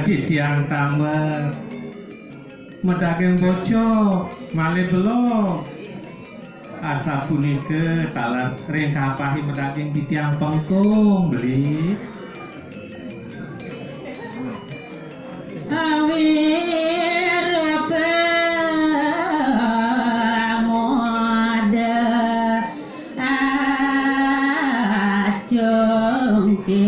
Titiang tamer medaging bocok malih belok asa punike talat ring kapahi medaging titiang pengkung beli awir pemoda acungke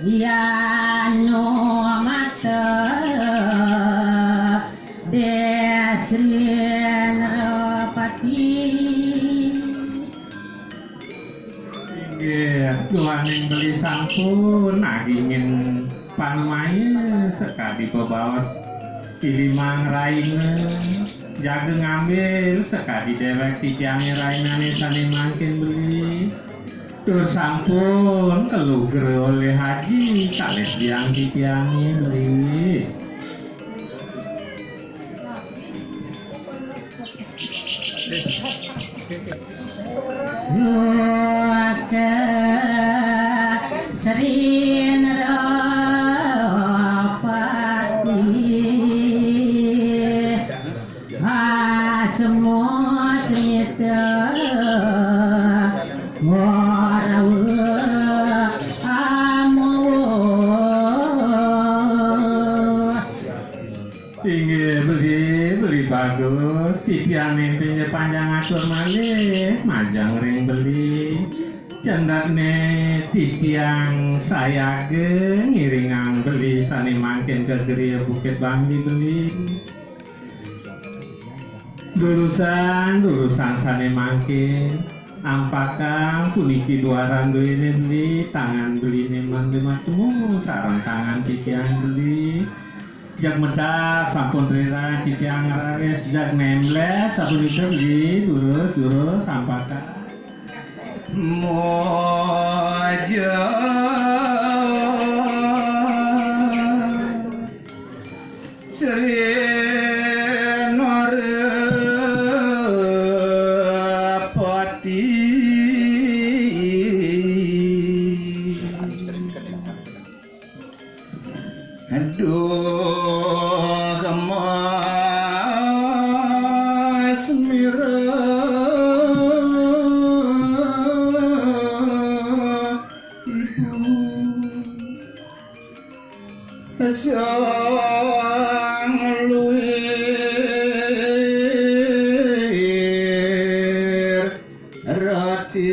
ya no mata desrien pati inggih tuaning beli sampun nagingin panemai sekadi pebawas ilimang raine jaga ngambil sekadi dewek titiange rainane sane mangkin beli tur sampun keluger oleh haji kalih biang titiange beli suaka serin rapati semua cerita beli bagus titian intinya panjang atur malih majang ring beli cendakne titiang sayage ngiringang beli sani mangkin ke geria Bukit Bambi beli durusan sani mangkin ampakang puniki duaran ini beli tangan beli neman temu sarang tangan titiang beli jak medah sampun rira titiang raris jak nemles sampun itu beli durus sampakang moja seri aduh kemas mirah ibu sang luir rati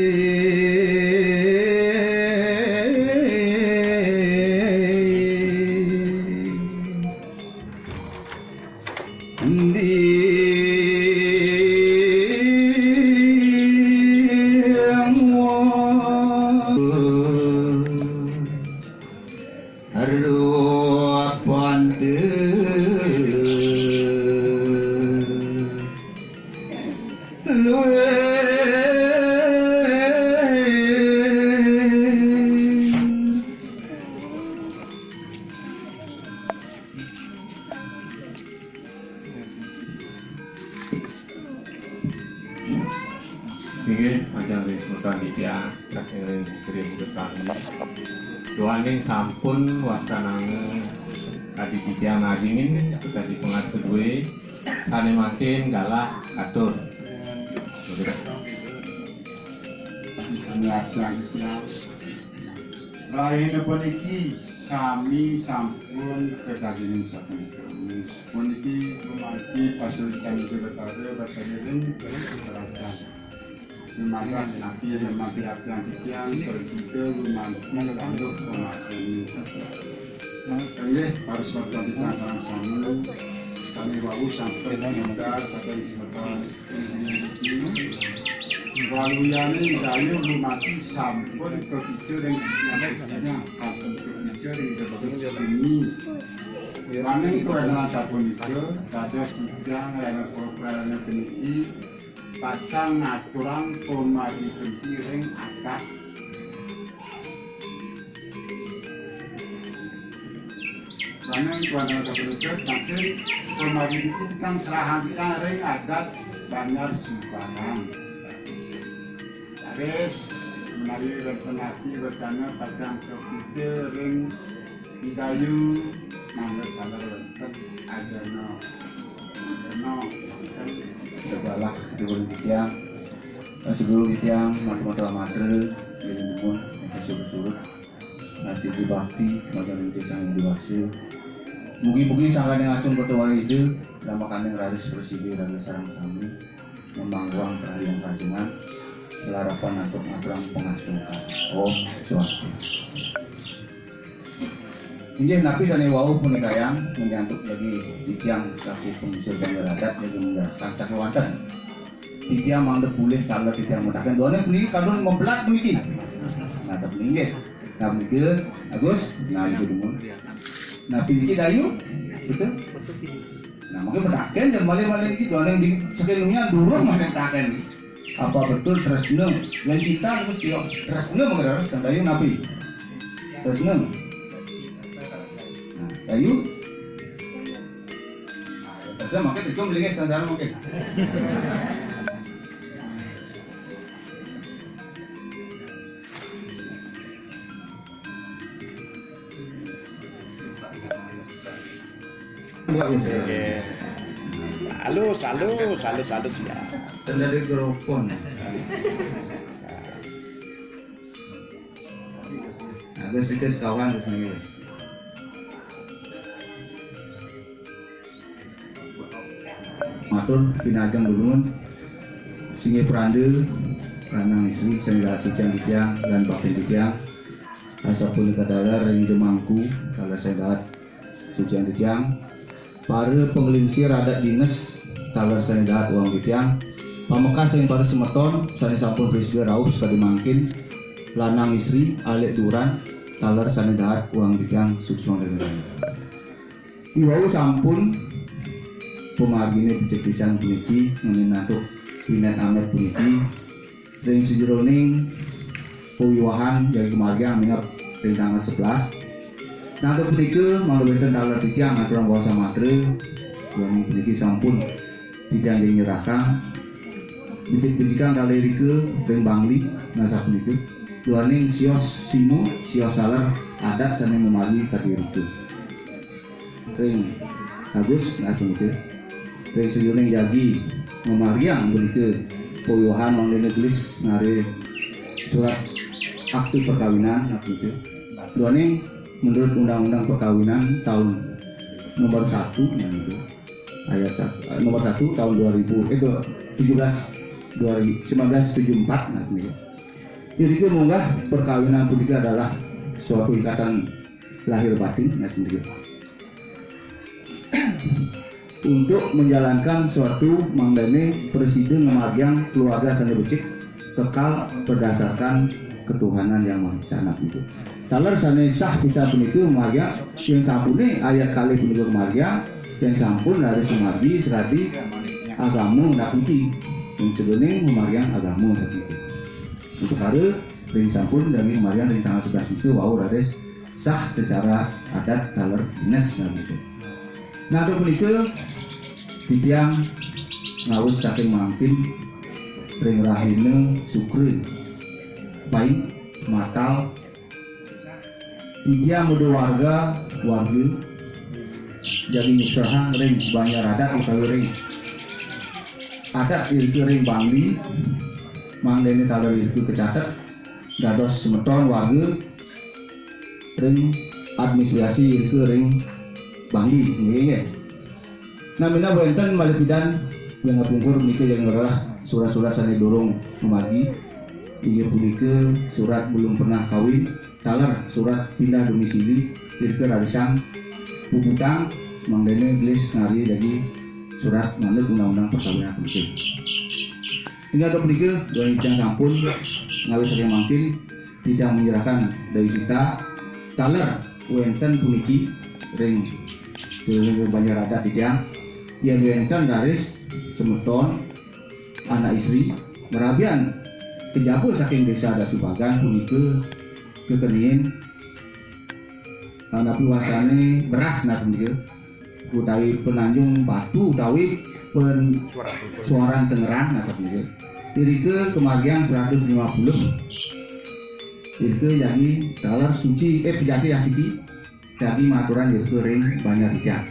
Ingin ajang Wismutan Ditya saking Geri Bukit Bambi doaning sampun wastanange adi Ditya ngagingin sudah dipengat sedue sane makin galah atur Raine puniki sami sampun kedagingan sapunika. Puniki lumargi pasulikan itu berkata berkeliling kerajaan. Lumarga napi yang mampir apian tiang bersike lumargi landuk pemakini. Kami harus berkata di tangan sama. Kami baru sampai mengendar sampai sebentar ini. Waluyane dayu lumati sampun kepicu dan siapnya sampun kepicu dan kepicu ini. Maning kewenangan sampun itu dados tujang rene korporane peniki pacang ngaturan pemari penting akad. Maning kewenangan sampun itu nanti pemari itu kang serahan ring adat banyak sumbangan. Res menawi rencanapi bertanya pacang kepicu ring hidayu mangga kalau ada no segala diberi tiang sebelum tiang mata-mata madre jadi pun surut-surut nasi dibakti macam itu sang dewasa mugi-mugi sangkan yang asung ketua itu lama kandeng ratus bersih raga sarang sami memangguang perayaan rajingan pelarapan atau aturan pengasuhan Om Swastiastu. Injih napi sane wau punika yang menyangkut jadi titiang selaku pengusir banjar adat jadi menjelaskan sakewanten. Titiang mangde pulih kalau titiang mutakan doane puniki kadon membelat puniki. Nah sapuniki. Nah puniki Agus, nah itu dulu. Nah puniki dayu, betul? Nah mungkin mutakan dan malih-malih iki doane di sekelumnya durung mentakan. Apa betul tresno yang cinta mesti yo tresno mengira sandayu napi. Tresno Ayu, saya makin itu belinya sandaran mungkin. Salu ya. Tendari geropon. Ada sedikit kawan di sini. Matur pinajang dulu singi perandil lanang istri sehingga sucian tiang dan bakti tiang asapun kadalar ring demangku kalau saya sucian tiang para penglingsir adat dinas talar saya dahat uang tiang pamekas yang pada semeton saya sampun presiden raus kali mangkin lanang istri alek duran talar saya dahat uang tiang suksma dengan iwau sampun pemagine picepisan puniki meminatuk pinat amet puniki ring sejeroning pewiwahan dari kemargian minap ring tanggal 11 nato puniki malu benten talar tijang aturan bawah matre yang puniki sampun tijang yang nyerahkan bicik-bicikan kali rike ring bangli nasa puniki duaning sios simu sios salar adat sana memagi kaki rike ring Agus nah puniki dari sejauh jagi memariang begitu poyohan mengenai gelis ngari surat akte perkawinan begitu. Duane menurut undang-undang perkawinan tahun nomor 1 gitu. Ayat nomor 1 tahun 1974 nah gitu. Jadi itu munggah perkawinan punika adalah suatu ikatan lahir batin ya sendiri. Untuk menjalankan suatu mangdane presiden memargiang keluarga sane becik kekal berdasarkan ketuhanan yang maha esa itu. Talar sane sah bisa puniku memargiang yang sampune ayat kali puniku memargiang yang sampun dari sumargi seradi agamu nakuti yang sebenarnya memargiang agamu seperti untuk hari ring sampun dari memargiang dari tanggal 11 itu wau rades sah secara adat talar dinas gitu. Nah untuk menikah titiang ngawut saking mangkin ring rahine sukri baik matal titiang muda warga jadi usaha ring banyak adat utawi ring adat irki ring bangli mangdene kalau irki kecatet dados semeton warga ring administrasi ke ring Bangli nggih. Namina wonten malipidan yang ngapungkur menika yang adalah surat-surat sane dorong memagi inggih punika surat belum pernah kawin, taler surat pindah domisili, irke rarisang puputang mangdene gelis ngari dari surat manut undang-undang perkawinan punika. Hingga ke punika doa yang sampun ngawis saking mangkin tidak menyerahkan dari sita taler wenten puniki ring sehingga banyak adat tidak yang wenten daris semeton anak istri merabian kejapu saking desa Dasubagan punika kekenin anak puasane beras nak punika utawi penanjung batu utawi suara Tangerang nasa punika irike kemargian 150 irike jadi talar suci pejati asiki jadi maturan irike ring banyak tidak